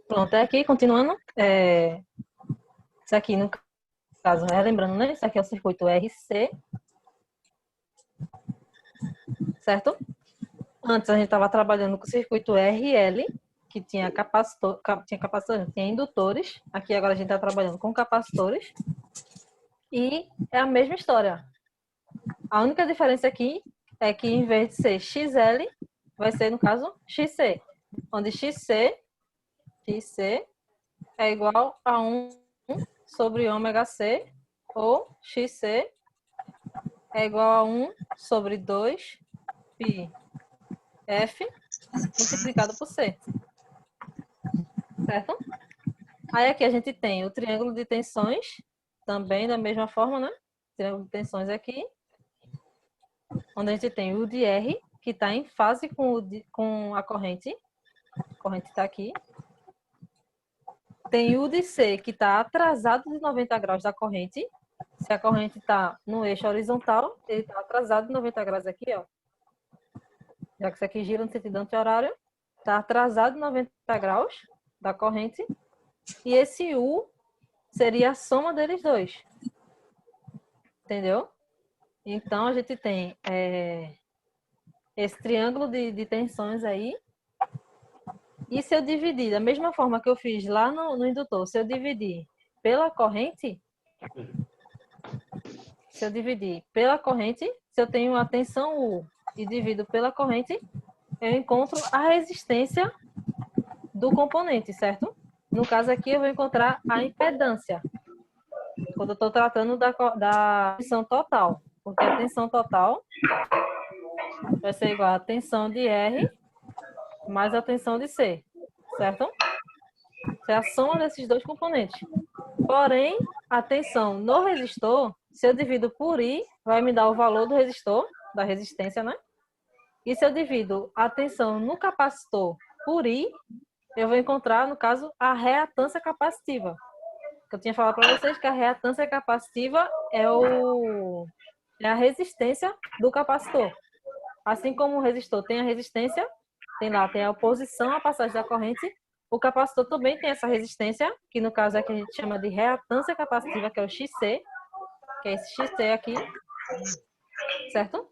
Pronto, é aqui, continuando. Isso aqui, no caso, lembrando, né? Isso aqui é o circuito RC, certo? Antes a gente estava trabalhando com o circuito RL, que tinha tinha indutores. Aqui agora a gente está trabalhando com capacitores. E é a mesma história. A única diferença aqui é que em vez de ser XL, vai ser, no caso, XC. Onde XC é igual a 1 sobre ômega C, ou XC é igual a 1 sobre 2 pi F multiplicado por C, certo? Aí aqui a gente tem o triângulo de tensões, também da mesma forma, né? Triângulo de tensões aqui, onde a gente tem o de R, que está em fase com a corrente está aqui. Tem o de C, que está atrasado de 90 graus da corrente. Se a corrente está no eixo horizontal, ele está atrasado de 90 graus aqui, ó. Já que isso aqui gira no sentido anti-horário, está atrasado de 90 graus da corrente. E esse U seria a soma deles dois. Entendeu? Então, a gente tem esse triângulo de tensões aí. E se eu dividir, da mesma forma que eu fiz lá no indutor, se eu dividir pela corrente, se eu tenho a tensão U e divido pela corrente, eu encontro a resistência do componente, certo? No caso aqui, eu vou encontrar a impedância, quando eu estou tratando da tensão total, porque a tensão total vai ser igual a tensão de R mais a tensão de C, certo? É a soma desses dois componentes. Porém, a tensão no resistor, se eu divido por I, vai me dar o valor do resistor, da resistência, né? E se eu divido a tensão no capacitor por I, eu vou encontrar, no caso, a reatância capacitiva. Eu tinha falado para vocês que a reatância capacitiva é a resistência do capacitor. Assim como o resistor tem a resistência, tem a oposição à passagem da corrente, o capacitor também tem essa resistência, que no caso é que a gente chama de reatância capacitiva, que é o XC, que é esse XC aqui, certo?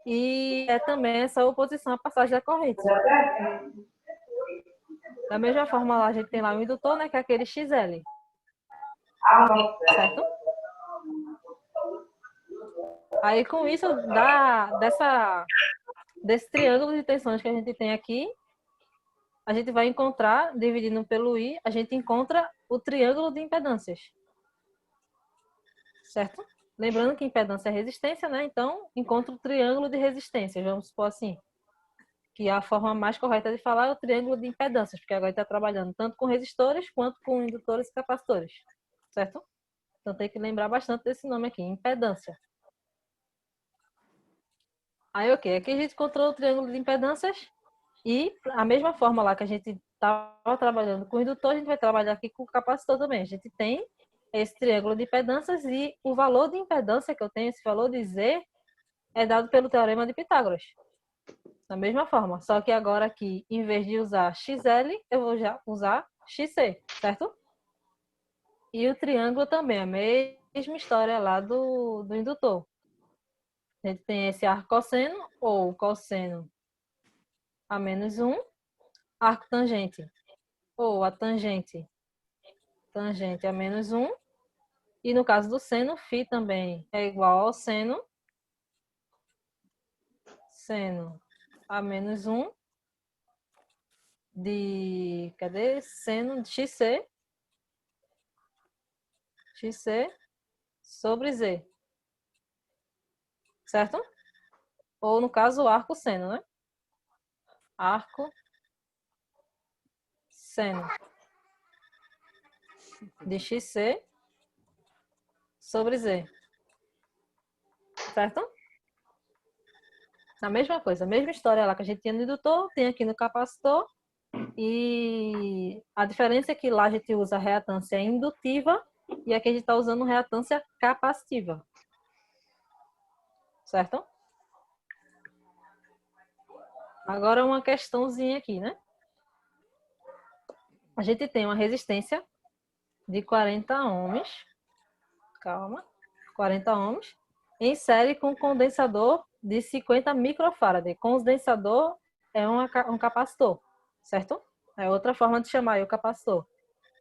E é também essa oposição à passagem da corrente. Da mesma forma, lá a gente tem lá o indutor, né, que é aquele XL, certo? Aí com isso, desse triângulo de tensões que a gente tem aqui, a gente vai encontrar, dividindo pelo I, a gente encontra o triângulo de impedâncias. Certo? Lembrando que impedância é resistência, né? Então, encontra o triângulo de resistência, vamos supor assim. Que a forma mais correta de falar é o triângulo de impedâncias, porque agora está trabalhando tanto com resistores quanto com indutores e capacitores. Certo? Então tem que lembrar bastante desse nome aqui, impedância. Aí, ok. Aqui a gente encontrou o triângulo de impedâncias e a mesma forma lá que a gente estava trabalhando com o indutor, a gente vai trabalhar aqui com o capacitor também. A gente tem esse triângulo de impedâncias e o valor de impedância que eu tenho, esse valor de Z, é dado pelo teorema de Pitágoras. Da mesma forma, só que agora aqui, em vez de usar XL, eu vou já usar XC, certo? E o triângulo também, a mesma história lá do indutor. A gente tem esse arco cosseno, ou cosseno a menos 1, arco tangente, ou a tangente a menos 1, e no caso do seno, φ também é igual ao seno a menos 1 cadê? Seno de XC sobre Z, certo? Ou no caso, o arco seno, né? Arco seno de XC sobre Z, certo? A mesma coisa, a mesma história lá que a gente tinha no indutor, tem aqui no capacitor. E a diferença é que lá a gente usa reatância indutiva e aqui a gente está usando reatância capacitiva. Certo? Agora uma questãozinha aqui, né? A gente tem uma resistência de 40 ohms. Calma. 40 ohms. Em série com condensador de 50 microfarad. Condensador é um capacitor, certo? É outra forma de chamar aí o capacitor.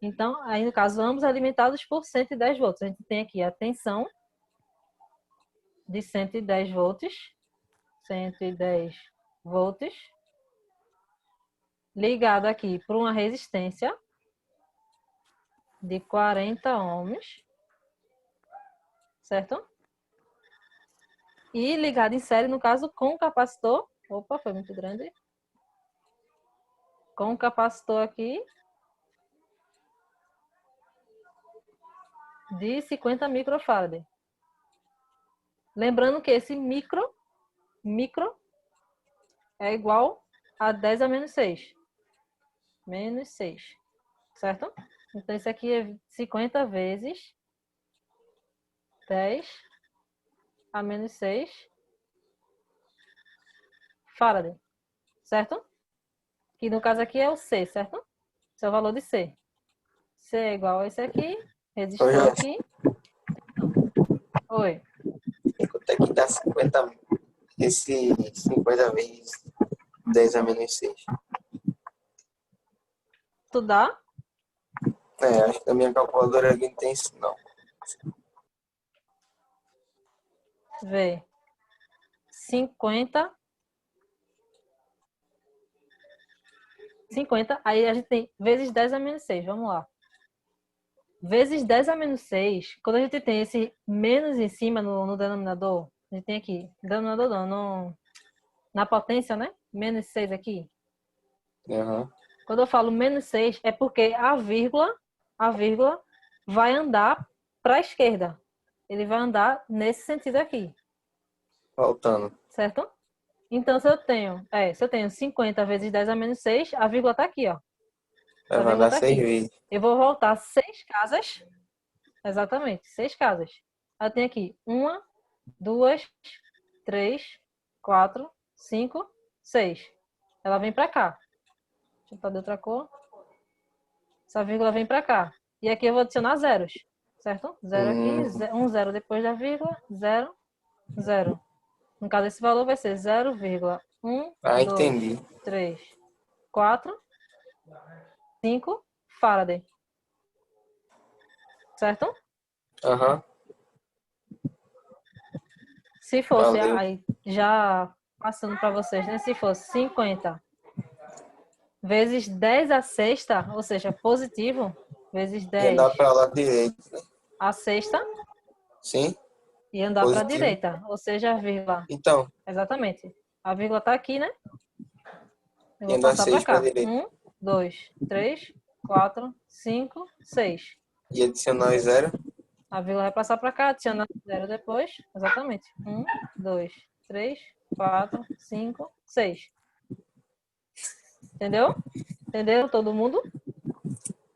Então, aí no caso, ambos alimentados por 110 volts. A gente tem aqui a tensão de 110 volts. 110 volts. Ligado aqui por uma resistência de 40 ohms. Certo? E ligado em série, no caso, com o capacitor. Opa, foi muito grande. Com o capacitor aqui de 50 microfarad. Lembrando que esse micro é igual a 10 a menos 6. Menos 6. Certo? Então, isso aqui é 50 vezes 10 a menos 6 farad. Certo? Que no caso aqui é o C, certo? Esse é o valor de C. C é igual a esse aqui. Resistor aqui. Oi. Quanto é que dá 50, esse 50 vezes 10 a menos 6? Tu dá? Acho que a minha calculadora aqui não tem isso, não. Vê. 50. Aí a gente tem vezes 10 a menos 6. Vamos lá. Vezes 10 a menos 6. Quando a gente tem esse menos em cima no denominador, a gente tem aqui. Denominador não. Na potência, né? Menos 6 aqui. Uhum. Quando eu falo menos 6, é porque a vírgula vai andar para a esquerda. Ele vai andar nesse sentido aqui. Faltando. Certo? Então, se eu tenho 50 vezes 10 a menos 6, a vírgula está aqui, ó. A Vai vírgula dar está 6 aqui. vezes. Eu vou voltar 6 casas. Exatamente, 6 casas. Eu tenho aqui 1, 2, 3, 4, 5, 6. Ela vem para cá. Deixa eu botar de outra cor. Essa vírgula vem para cá. E aqui eu vou adicionar zeros. Certo? Zero aqui, um zero depois da vírgula, 0, 0. No caso, esse valor vai ser 0,1, Ah, 2, entendi. 3, 4, 5 Faraday. Certo? Aham. Se fosse, Valeu. aí já passando para vocês, né? Se fosse 50 vezes 10 a sexta, ou seja, positivo, vezes E 10 andar para o lado direito, né? a sexta, Sim? e andar para a Positivo. direita, ou seja, a vírgula. Então, Exatamente. A vírgula está aqui, né? Eu e vou andar passar para 6 para a cá. direita. 1, 2, 3, 4, 5, 6. E adicionar o 0. A vírgula vai passar para cá, adiciona 0 depois. Exatamente. 1, 2, 3, 4, 5, 6. Entendeu? Entendeu todo mundo?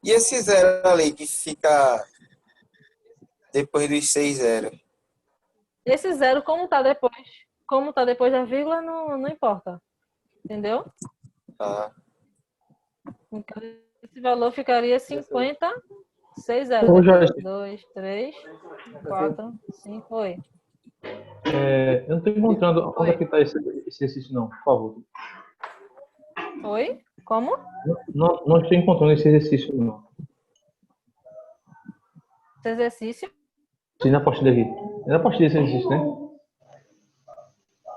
E esse 0 ali que fica depois dos 6 zeros? Esse zero, como tá depois da vírgula, não importa. Entendeu? Ah, Então, esse valor ficaria 50, 6 zeros Ô, depois. Jorge, 2, 3, 4, 5, oi. eu não estou encontrando onde é Oi. que está esse exercício, não, por favor. Oi? Como? Não estou encontrando esse exercício, não. Esse exercício? Sim, na apostila aqui. É na apostila esse exercício, né?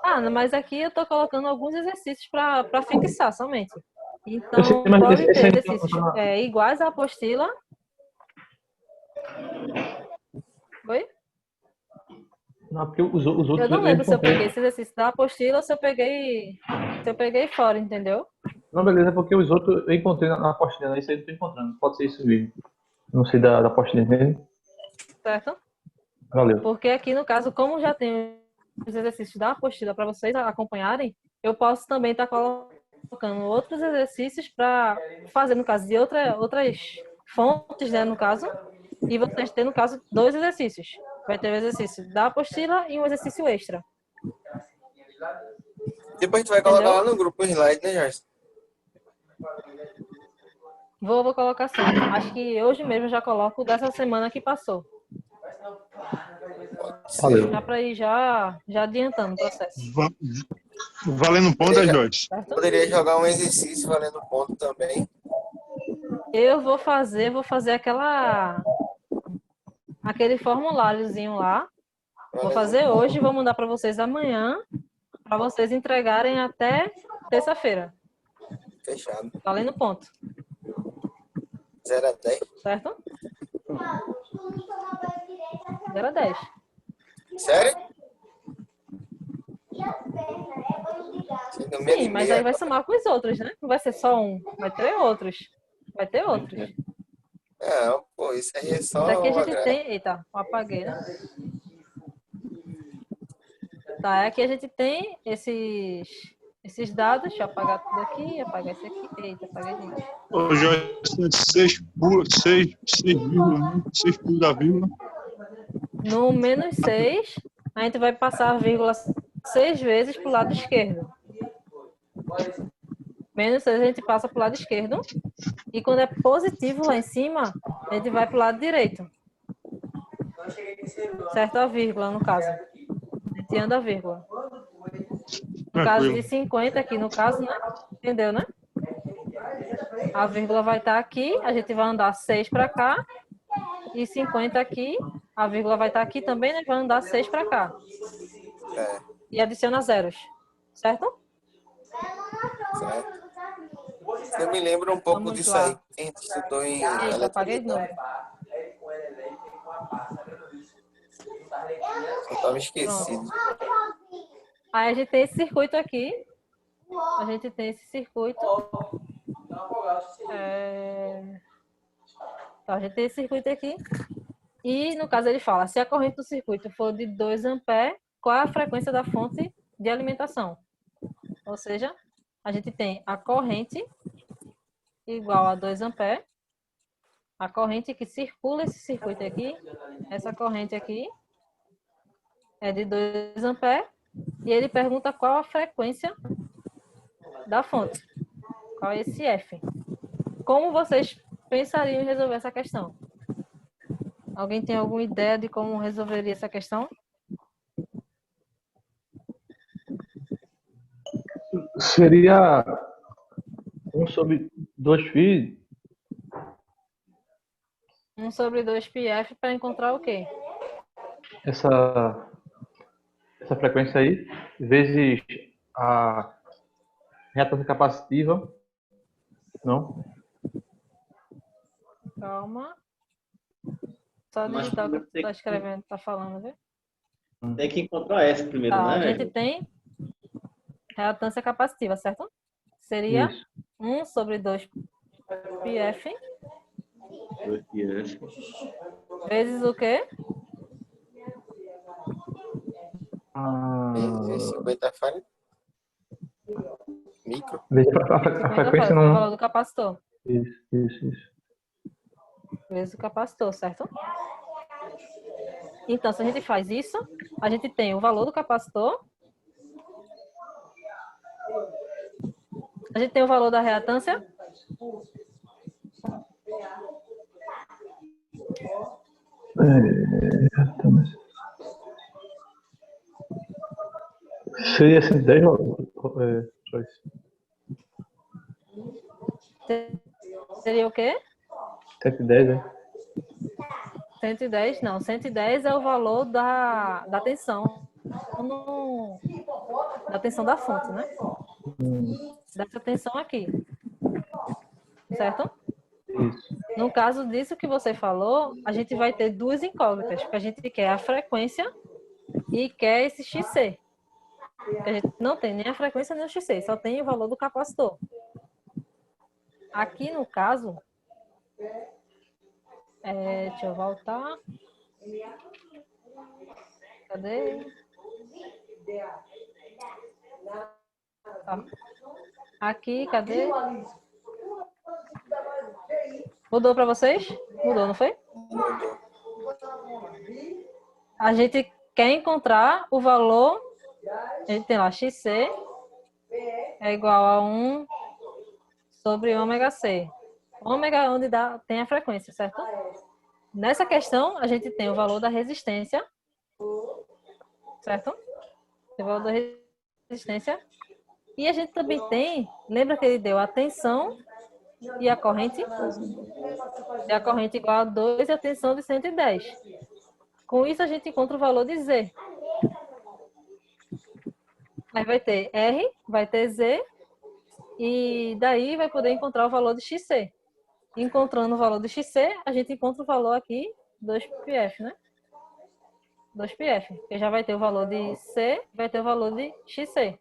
Ah, mas aqui eu tô colocando alguns exercícios para fixar somente. Eu sei, Então, mas pode ter esse aí não exercícios tá na... iguais à apostila. Oi? Não, porque os Eu outros não eu lembro se eu encontrei. peguei esse exercício da apostila ou se eu peguei fora, entendeu? Não, beleza, porque os outros eu encontrei na apostila, né? Isso aí eu não estou encontrando. Pode ser isso mesmo. Não sei da apostila mesmo. Certo? Valeu. Porque aqui, no caso, como já tem os exercícios da apostila para vocês acompanharem, eu posso também estar colocando outros exercícios para fazer, no caso, de outras fontes, né, no caso, e vocês têm, no caso, dois exercícios. Vai ter o exercício da apostila e um exercício extra. depois tu vai colocar Entendeu? lá no grupo o slide, né, Jorge? Vou colocar assim. Acho que hoje mesmo eu já coloco dessa semana que passou. Pode ser. Valeu. Já para ir já adiantando o processo, Va- Valendo ponto, Poderia, Joyce. certo? poderia jogar um exercício valendo ponto também. Eu vou fazer aquele formuláriozinho lá. Vou Valendo fazer ponto. hoje e vou mandar para vocês amanhã, para vocês entregarem até terça-feira, Fechado. valendo ponto, 0 a 10. certo? 0 a 10. Sério? Sendo meio Sim, e mas meio aí vai agora. somar com os outros, né? Não vai ser só um, vai ter outros. Vai ter outros. Não, pô, isso aí é Isso aqui a só gente agrado. tem. Eita, eu apaguei, né? Tá, aqui a gente tem esses dados. Deixa eu apagar tudo aqui, apagar esse aqui. Eita, apaguei de novo. Ô, Joyce, 6 pulos da vírgula. No menos 6, a gente vai passar a vírgula 6 vezes para o lado esquerdo. Menos 6 a gente passa para o lado esquerdo. E quando é positivo lá em cima, a gente vai para o lado direito. Certo? A vírgula, no caso. A gente anda a vírgula. No caso de Tranquilo. 50 aqui, no caso, né? Entendeu, né? A vírgula vai estar aqui, a gente vai andar 6 para cá. E 50 aqui, a vírgula vai estar aqui também, né? Vai andar 6 para cá. É, E adiciona zeros. Certo? certo. Eu me lembro um pouco Vamos disso aí lá. que a gente estudou em Eita, apaguei de novo. eletricidade. Eu tava esquecido. Pronto. Aí a gente tem esse circuito aqui. A gente tem esse circuito. Então, a gente tem esse circuito aqui. E, no caso, ele fala, se a corrente do circuito for de 2 amperes, qual é a frequência da fonte de alimentação? Ou seja, a gente tem a corrente igual a 2 amperes. A corrente que circula esse circuito aqui, essa corrente aqui, é de 2 amperes. E ele pergunta qual a frequência da fonte. Qual é esse F? Como vocês pensariam em resolver essa questão? Alguém tem alguma ideia de como resolveria essa questão? Seria 1/2π. 1 sobre 2 πf para encontrar o quê? Essa frequência aí, vezes a reatância capacitiva, não? Calma. Só Mas digitar o que primeiro tu tem tá que, escrevendo, tá falando, viu? tem que encontrar F primeiro, Tá, a né? gente tem reatância capacitiva, certo? Seria Isso. 1 sobre 2 πf 2πf. vezes o quê? É 50 farad. Micro. Vezes a 50 frequência farads, o não. valor do capacitor. Isso. Vezes o capacitor, certo? Então, se a gente faz isso, a gente tem o valor do capacitor, a gente tem o valor da reatância, Seria 110, Joyce. seria o quê? 110, né? 110, não. 110 é o valor da tensão, da tensão da fonte, né? Dessa tensão aqui, certo? Isso. No caso disso que você falou, a gente vai ter duas incógnitas, porque a gente quer a frequência e quer esse XC. A gente não tem nem a frequência nem o XC, só tem o valor do capacitor. Aqui no caso, deixa eu voltar. Cadê? Tá. Aqui, cadê? Mudou para vocês? Mudou, não foi? Mudou. A gente quer encontrar o valor, a gente tem lá XC é igual a 1 sobre ômega C. ômega é onde tem a frequência, certo? Nessa questão, a gente tem o valor da resistência, certo? Tem o valor da resistência. E a gente também tem, lembra que ele deu a tensão e a corrente? E a corrente igual a 2 e a tensão de 110. Com isso, a gente encontra o valor de Z. Aí vai ter R, vai ter Z, e daí vai poder encontrar o valor de XC. Encontrando o valor de XC, a gente encontra o valor aqui, 2πf, né? 2πf, que já vai ter o valor de C, vai ter o valor de XC.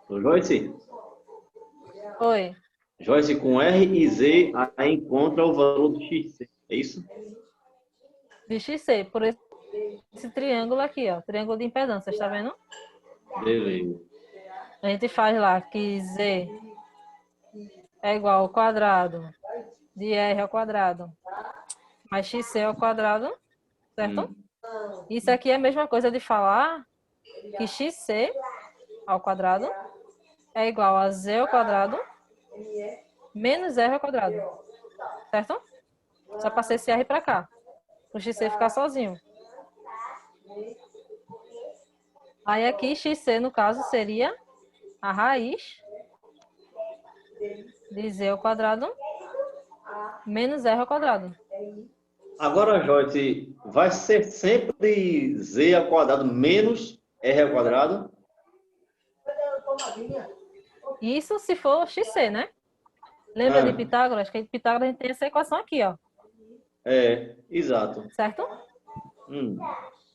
Ô, Joyce, Oi. Joyce, com R e Z, aí encontra o valor do XC. É isso? De XC, por esse triângulo aqui, ó. Triângulo de impedância, está vendo? Beleza. A gente faz lá que Z é igual ao quadrado de R ao quadrado mais XC ao quadrado, certo? Isso aqui é a mesma coisa de falar que XC ao quadrado é igual a Z ao quadrado menos R ao quadrado, certo? Só passei esse R para cá, para o XC ficar sozinho. Aí aqui XC, no caso, seria a raiz de Z ao quadrado menos R ao quadrado. Agora, Joyce, vai ser sempre Z ao quadrado menos R ao quadrado? Isso se for XC, né? Lembra de Pitágoras? Que em Pitágoras a gente tem essa equação aqui, ó. É, exato. Certo? Hum.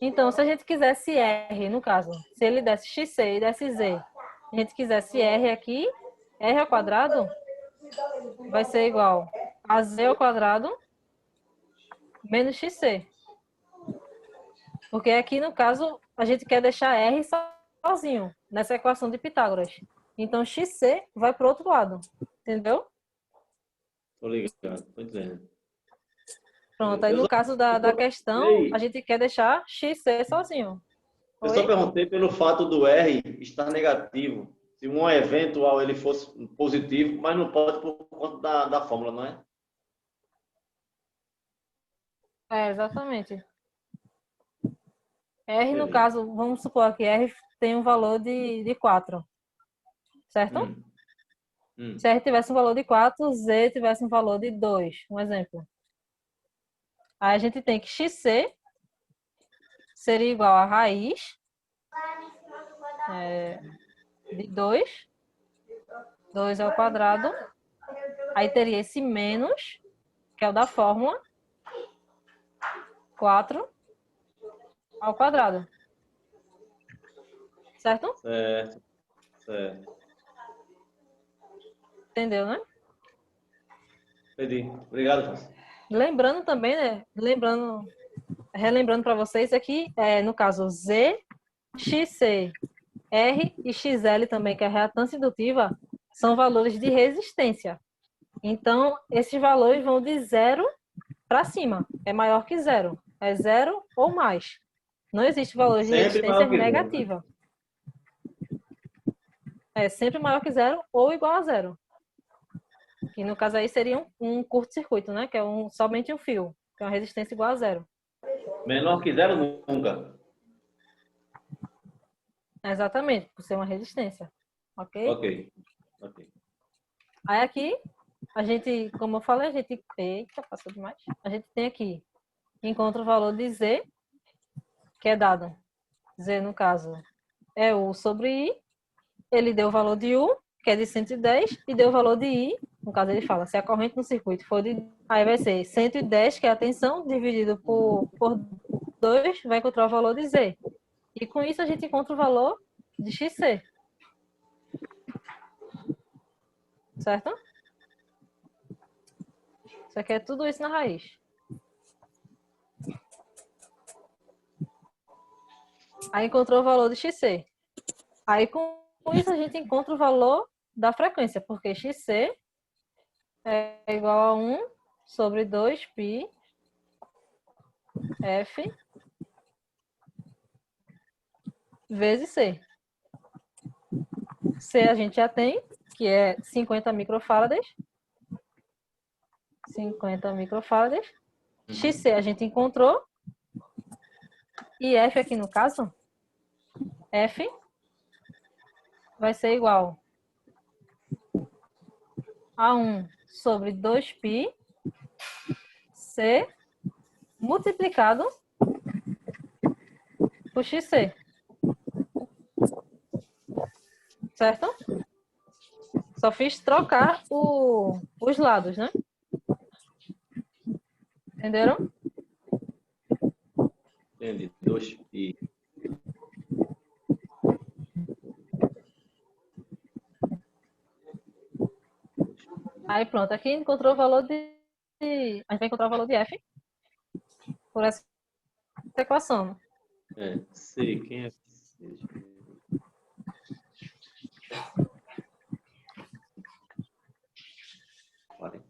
Então, se a gente quisesse R, no caso, se ele desse XC e desse Z, a gente quisesse R aqui, R ao quadrado vai ser igual a Z ao quadrado menos XC. Porque aqui, no caso, a gente quer deixar R sozinho, nessa equação de Pitágoras. Então, XC vai para o outro lado. Entendeu? Tô ligado, tô entendendo. Pronto, aí no caso da questão, a gente quer deixar XC sozinho. Eu só perguntei pelo fato do R estar negativo. Se um eventual ele fosse positivo, mas não pode por conta da fórmula, não é? É, exatamente. R, no caso, vamos supor que R tem um valor de 4. Certo? Se R tivesse um valor de 4, Z tivesse um valor de 2. Um exemplo. Aí a gente tem que XC seria igual a raiz de 2. 2 ao quadrado. Aí teria esse menos, que é o da fórmula. 4 ao quadrado. Certo? Certo, certo. Entendeu, né? Entendi. Obrigado, José. Lembrando também, né? Relembrando para vocês aqui, no caso Z, XC, R e XL também, que é a reatância indutiva, são valores de resistência. Então, esses valores vão de 0 para cima. É maior que 0. É 0 ou mais. Não existe valor de resistência negativa. É sempre maior que 0 ou igual a 0. Que no caso aí seria um curto-circuito, né? Que é somente um fio. Que é uma resistência igual a 0. Menor que 0 nunca. Exatamente, por ser uma resistência. Ok? Ok. Aí aqui, a gente, como eu falei, a gente... Eita, passou demais. A gente tem aqui, encontra o valor de Z, que é dado. Z, no caso, é U sobre I. Ele deu o valor de U, que é de 110, e deu o valor de I. No caso, ele fala, se a corrente no circuito for de... Aí vai ser 110, que é a tensão, dividido por 2, vai encontrar o valor de Z. E com isso, a gente encontra o valor de XC. Certo? Isso aqui é tudo isso na raiz. Aí encontrou o valor de XC. Aí com isso a gente encontra o valor da frequência, porque XC é igual a 1 sobre 2π F vezes C. C a gente já tem, que é 50 microfarads. 50 microfarads. XC a gente encontrou. E F aqui no caso, F vai ser igual a 1 sobre 2π C multiplicado por XC. Certo? Só fiz trocar os lados, né? Entenderam? Entendi. 2π. Aí pronto, aqui encontrou o valor de... A gente vai encontrar o valor de F por essa equação. C, quem é C? Parem.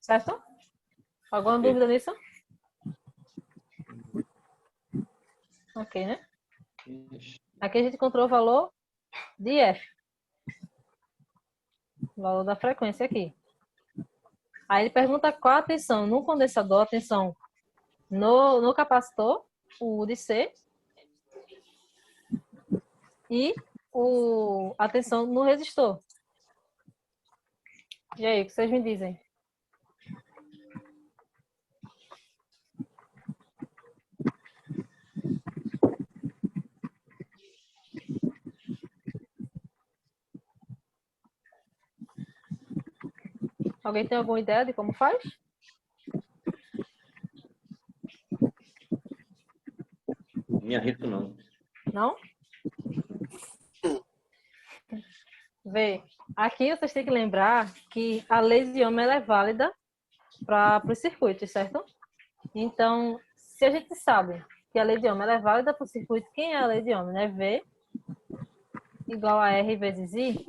Certo? Alguma Ok. dúvida nisso? Ok, né? Aqui a gente encontrou o valor de F. O valor da frequência aqui. Aí ele pergunta qual a tensão no condensador, a tensão no capacitor, o U de C, e a tensão no resistor. E aí, o que vocês me dizem? Alguém tem alguma ideia de como faz? Me arrisco não. Não? Vê, aqui vocês têm que lembrar que a lei de Ohm ela é válida para os circuitos, certo? Então, se a gente sabe que a lei de Ohm ela é válida para o circuito, quem é a lei de Ohm? Né? V igual a R vezes I.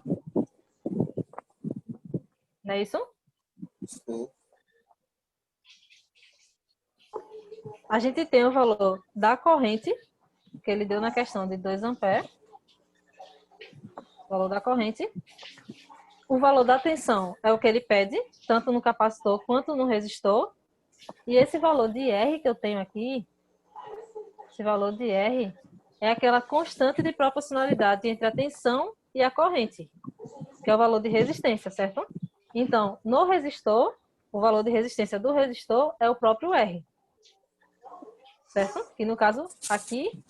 Não é isso? Sim. A gente tem o valor da corrente, que ele deu na questão de 2 amperes. O valor da corrente. O valor da tensão é o que ele pede, tanto no capacitor quanto no resistor. E esse valor de R que eu tenho aqui, esse valor de R, é aquela constante de proporcionalidade entre a tensão e a corrente, que é o valor de resistência, certo? Então, no resistor, o valor de resistência do resistor é o próprio R. Certo? Que no caso, aqui,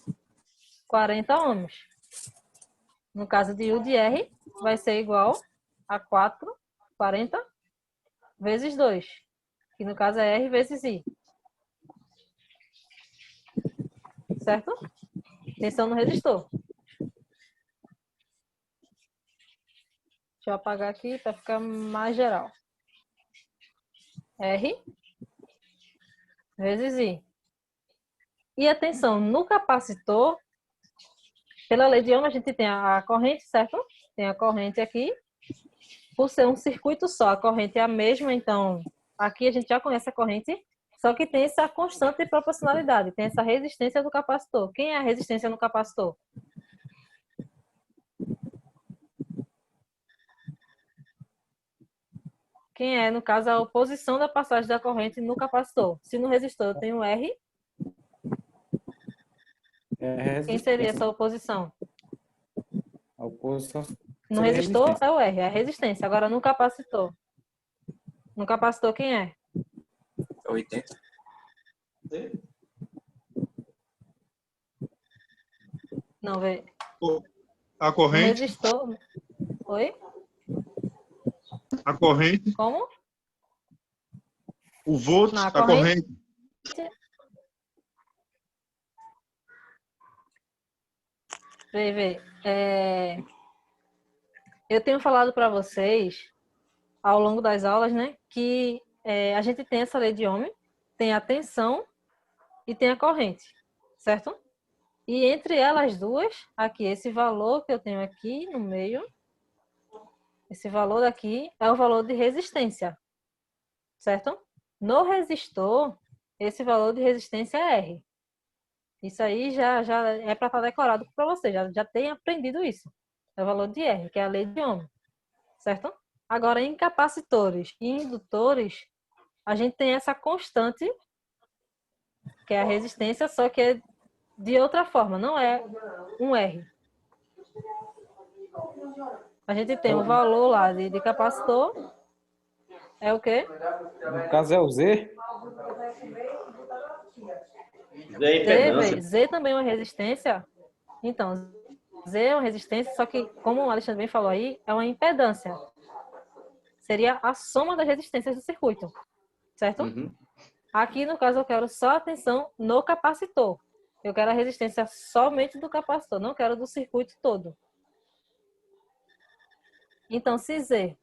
40 ohms. No caso de U de R, vai ser igual a 40 vezes 2. Que no caso é R vezes I. Certo? Tensão no resistor. Deixa eu apagar aqui para ficar mais geral. R vezes I. E a tensão no capacitor, pela lei de Ohm, a gente tem a corrente, certo? Tem a corrente aqui. Por ser um circuito só, a corrente é a mesma, então aqui a gente já conhece a corrente, só que tem essa constante de proporcionalidade, tem essa resistência do capacitor. Quem é a resistência no capacitor? Quem é, no caso, a oposição da passagem da corrente no capacitor? Se no resistor eu tenho R, quem seria essa oposição? A oposição No seria a resistor resistência. é o R, é a resistência. Agora no capacitor. No capacitor quem é? 80. Não, vê. A No corrente, resistor... Oi? a corrente, Como? o volt, Não, a a corrente. Vê. Eu tenho falado para vocês, ao longo das aulas, né, que a gente tem essa lei de Ohm, tem a tensão e tem a corrente, certo? E entre elas duas, aqui, esse valor que eu tenho aqui no meio, esse valor daqui é o valor de resistência, certo? No resistor, esse valor de resistência é R. Isso aí já é para estar decorado para você, já tem aprendido isso. É o valor de R, que é a lei de Ohm, certo? Agora, em capacitores e indutores, a gente tem essa constante, que é a resistência, só que é de outra forma, não é um R. A gente tem o valor lá de capacitor, é o quê? No caso é o Z. Z é impedância. Z também é uma resistência. Então, Z é uma resistência, só que, como o Alexandre bem falou aí, é uma impedância. Seria a soma das resistências do circuito, certo? Uhum. Aqui, no caso, eu quero só atenção no capacitor. Eu quero a resistência somente do capacitor, não quero do circuito todo. Então, se Z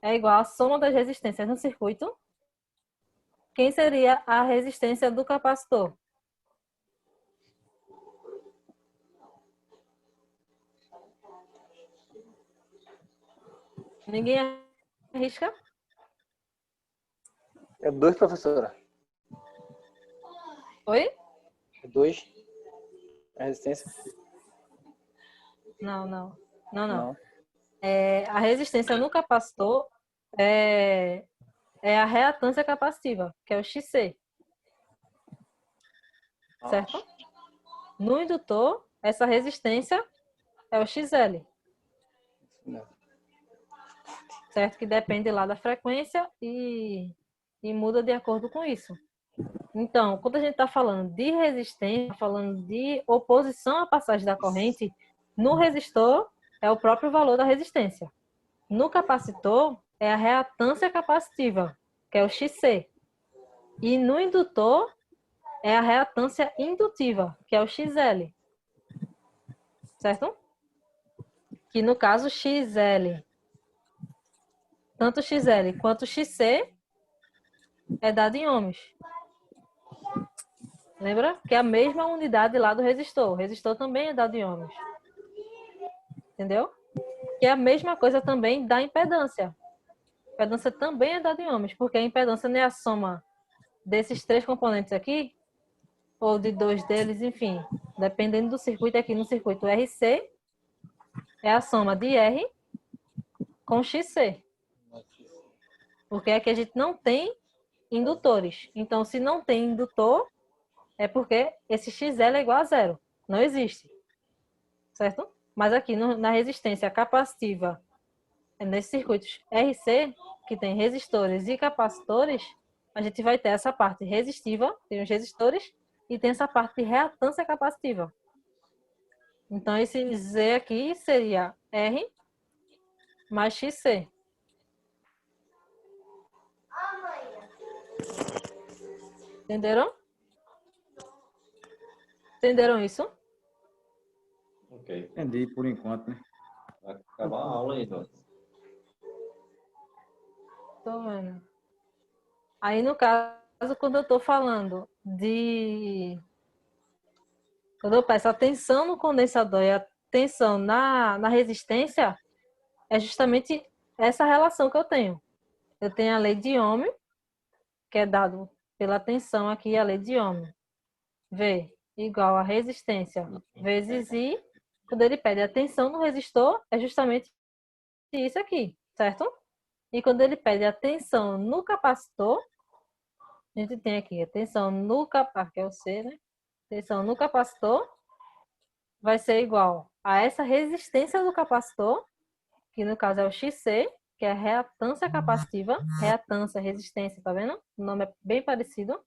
é igual à soma das resistências no circuito, quem seria a resistência do capacitor? Ninguém arrisca? É 2, professora. Oi? É 2. A resistência? Não. Não. A resistência no capacitor é a reatância capacitiva, que é o XC, certo? No indutor, essa resistência é o XL, Não. certo? Que depende lá da frequência e muda de acordo com isso. Então, quando a gente está falando de resistência, falando de oposição à passagem da corrente, no resistor é o próprio valor da resistência. No capacitor é a reatância capacitiva, que é o XC. E no indutor é a reatância indutiva, que é o XL. Certo? Que no caso XL, tanto XL quanto XC é dado em ohms. Lembra? Que é a mesma unidade lá do resistor. O resistor também é dado em ohms. Entendeu? Que é a mesma coisa também da impedância. A impedância também é dada em ohms, porque a impedância não é a soma desses três componentes aqui, ou de dois deles, enfim. Dependendo do circuito aqui, no circuito RC, é a soma de R com XC. Porque aqui a gente não tem indutores. Então, se não tem indutor, é porque esse XL é igual a zero. Não existe. Certo? Mas aqui na resistência capacitiva, nesses circuitos RC, que tem resistores e capacitores, a gente vai ter essa parte resistiva, tem os resistores, e tem essa parte de reatância capacitiva. Então, esse Z aqui seria R mais XC. Entenderam? Entenderam isso? Ok. Entendi por enquanto, né? Vai acabar a aula aí, Dona. Tô vendo. Aí, no caso, quando eu tô falando de... Quando eu peço atenção no condensador e atenção na resistência, é justamente essa relação que eu tenho. Eu tenho a lei de Ohm, que é dado pela tensão aqui, a lei de Ohm. V igual a resistência vezes I. Quando ele pede a tensão no resistor, é justamente isso aqui, certo? E quando ele pede a tensão no capacitor, a gente tem aqui a tensão no capacitor, que é o C, né? Tensão no capacitor vai ser igual a essa resistência do capacitor, que no caso é o XC, que é a reatância capacitiva. Reatância, resistência, tá vendo? O nome é bem parecido.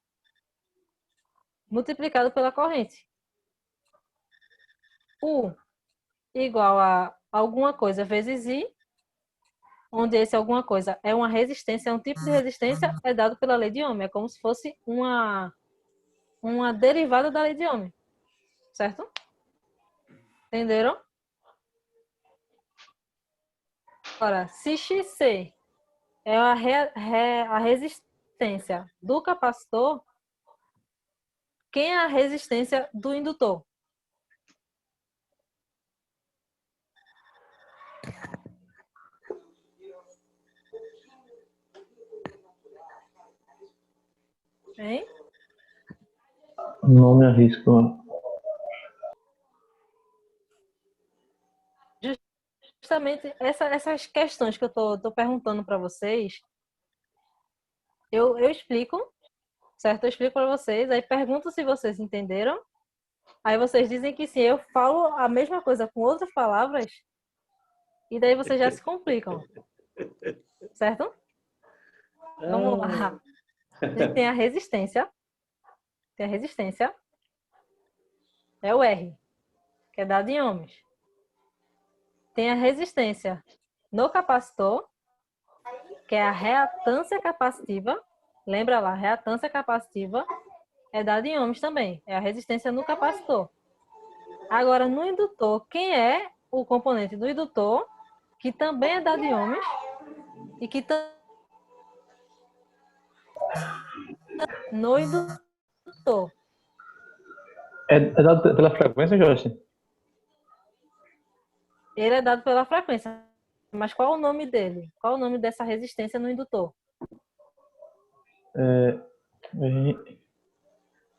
Multiplicado pela corrente. U igual a alguma coisa vezes I, onde esse alguma coisa é uma resistência, é um tipo de resistência, é dado pela lei de Ohm. É como se fosse uma derivada da lei de Ohm. Certo? Entenderam? Agora, se XC é a resistência do capacitor, quem é a resistência do indutor? Hein? Não me arrisco. Justamente essas questões que eu tô perguntando para vocês, eu explico, certo? Eu explico para vocês, aí pergunto se vocês entenderam. Aí vocês dizem que sim, eu falo a mesma coisa com outras palavras, e daí vocês já se complicam, certo? Vamos lá. A gente tem a resistência. Tem a resistência. É o R, que é dado em ohms. Tem a resistência no capacitor, que é a reatância capacitiva. Lembra lá, reatância capacitiva é dada em ohms também. É a resistência no capacitor. Agora, no indutor, quem é o componente do indutor, que também é dado em ohms, e que no indutor. É dado pela frequência, Jorge? Ele é dado pela frequência. Mas qual o nome dele? Qual o nome dessa resistência no indutor?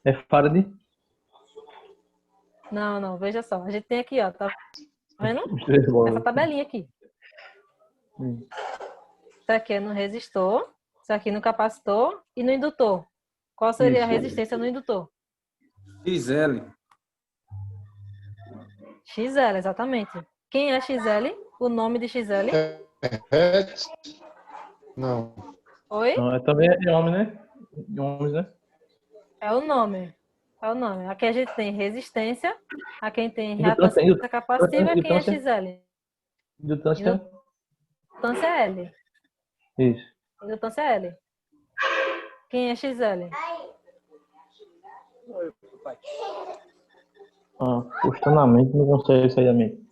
É Faraday? Não, veja só. A gente tem aqui, ó, tá vendo? Os três bolas. Essa tabelinha aqui. Isso aqui é no resistor, isso aqui no capacitor e no indutor. Qual seria a resistência no indutor? XL. XL, exatamente. Quem é XL? O nome de XL? Hertz? Não. Oi? Não, também é homem, né? Homens, né? É o nome. É o nome. Aqui a gente tem resistência, aqui a gente tem Indutância, reatância capacitiva, quem é indutância. XL? Indutância. Indutância L. Isso. Indutância L. Quem é XL? Custando a mente, não consegue sair da mente.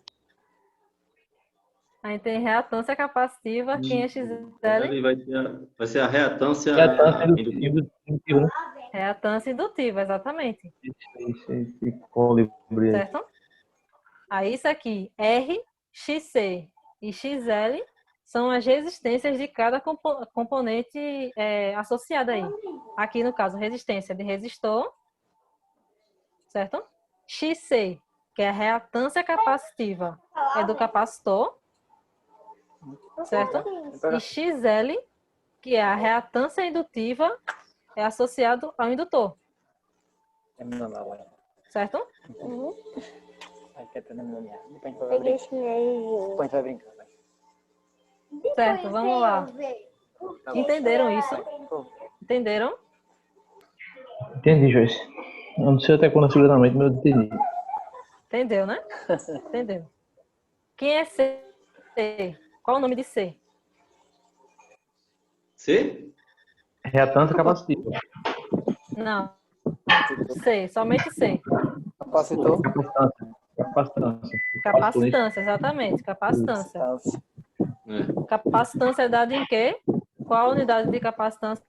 Aí tem reatância capacitiva, quem é XL? Ele vai ser a reatância Reatância indutiva. indutiva, né? Reatância indutiva, exatamente. Esse colibri aí. Certo? Aí isso aqui, R, XC e XL são as resistências de cada componente associado aí. Aqui no caso, resistência de resistor, certo? XC, que é a reatância capacitiva, é do capacitor, certo? E XL, que é a reatância indutiva, é associado ao indutor, certo? Depois vai brincar. Certo, vamos lá. Entenderam isso? Entenderam? Entendi, Joyce. Eu não sei até quando segura na mente, mas eu entendi. Entendeu, né? Entendeu. Quem é C? Qual o nome de C? C? Reatância capacitiva. Não. C, somente C. Capacitor. Capacitância. Capacitância, exatamente. Capacitância. Capacitância é dada em quê? Qual a unidade de capacitância?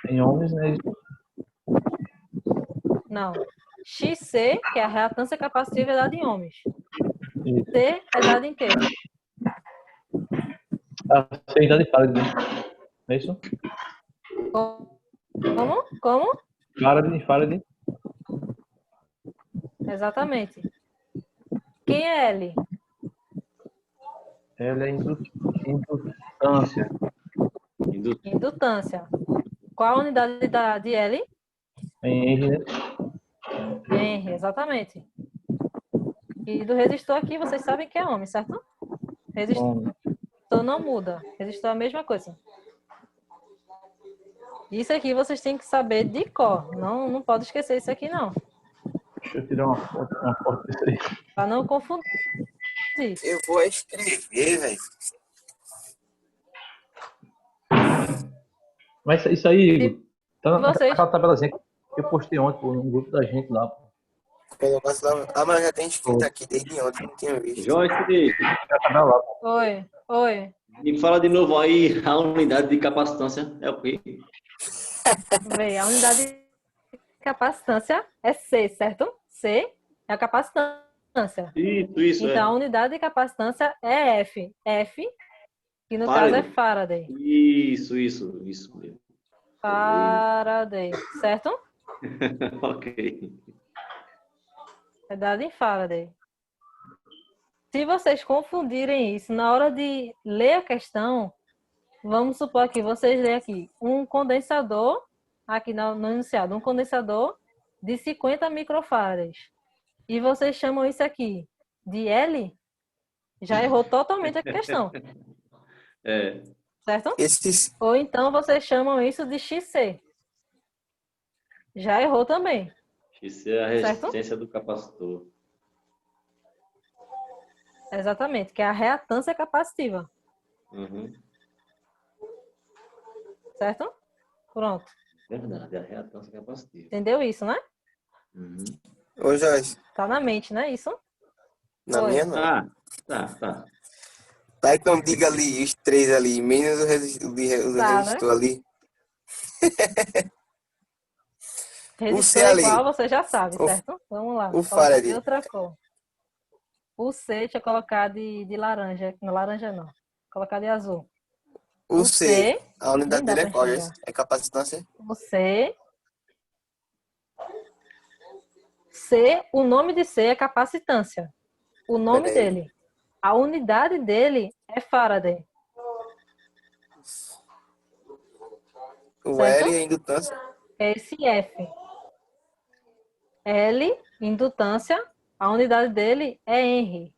Em homens, né? Não. XC, que é a reatância capacitiva, é dada em ohms. Isso. C é dada em quê? A unidade de Faraday, né? Não é isso? Como? Faraday. Exatamente. Quem é L? Ela é indutância. Indutância. Qual a unidade de L? Em Henry, né? Henry, exatamente. E do resistor aqui, vocês sabem que é ohm, certo? Resistor não muda. Resistor é a mesma coisa. Isso aqui vocês têm que saber de cor. Não pode esquecer isso aqui, não. Deixa eu tirar uma foto disso aí. Para não confundir. Eu vou escrever, velho. Mas isso aí, Igor, tá vocês? naquela tabelazinha que eu postei ontem pô, no grupo da gente lá. Pô. Colocasse lá. Ah, mas já tem escrito aqui desde ontem, não tinha visto. Joyce, Já tá lá, pô. Oi. me fala de novo aí a unidade de capacitância. É o quê? Vê, a unidade de capacitância é C, certo? C é a capacitância. Isso, Então, a unidade de capacitância é F. F, que no Faraday. caso é Faraday. Isso mesmo. Faraday, certo? Ok. É dado em Faraday. Se vocês confundirem isso na hora de ler a questão, vamos supor que vocês leem aqui um condensador, aqui no enunciado, um condensador de 50 microfarads. E vocês chamam isso aqui de L, já errou totalmente a questão, É, certo? Esses, Ou então vocês chamam isso de XC. Já errou também, isso é a certo? resistência do capacitor. Exatamente, que é a reatância capacitiva, Uhum. certo? Pronto. Verdade, a reatância capacitiva. Entendeu isso, né? Uhum. ô Joyce, Tá na mente, né? Isso? na Oi. minha não. Tá. Tá, então diga ali os três ali, menos o Tá, né? resistor ali. O C Resistor ali, igual, você já sabe, o, certo? Vamos lá. o Colocar de Faraday. outra cor. O C, deixa eu colocar de laranja. Não, laranja não. Colocar de azul. O O C, C, a unidade nem dá dele pra é qual, enxergar. Joyce? É capacitância? O C. C, o nome de C é capacitância. O nome Peraí. dele. A unidade dele é Faraday. O Certo? L é indutância. É esse F. L, indutância. A unidade dele é Henry.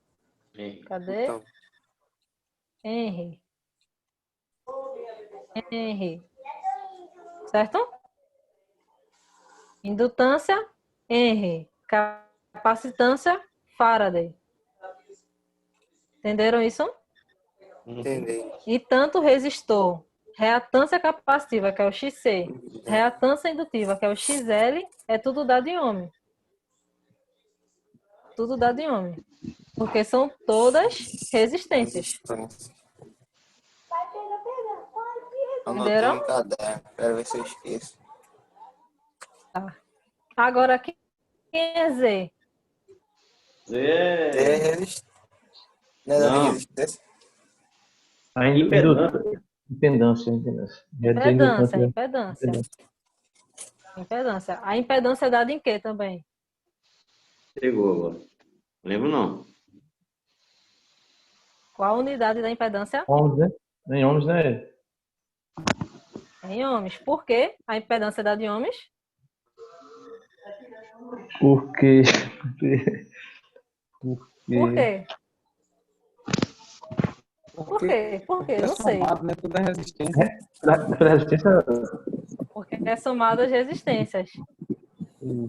Cadê? Então, Henry. Henry. Certo? Indutância, Henry. Capacitância, Faraday. Entenderam isso? entendi. E tanto resistor, reatância capacitiva, que é o XC, reatância indutiva, que é o XL, é tudo dado em ohms. Tudo dado em ohms. Porque são todas resistências. Resistência. Anotei Entenderam? no caderno. Quero ver se eu esqueço. Agora, quem é Z? D é É resistência. Não é dado em Não. resistência? A impedância. Impedância, impedância. Impedância. A impedância é dada em quê também? Chegou agora. Não lembro não. Qual a unidade da impedância? Ohms, né? Em ohms, né? Em ohms. Por quê? A impedância é dada em ohms? Porque... Por quê? Por quê? Por quê? Não sei. somado, né? Toda a resistência. Pela resistência... Porque é somado às resistências.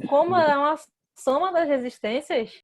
Como é uma soma das resistências,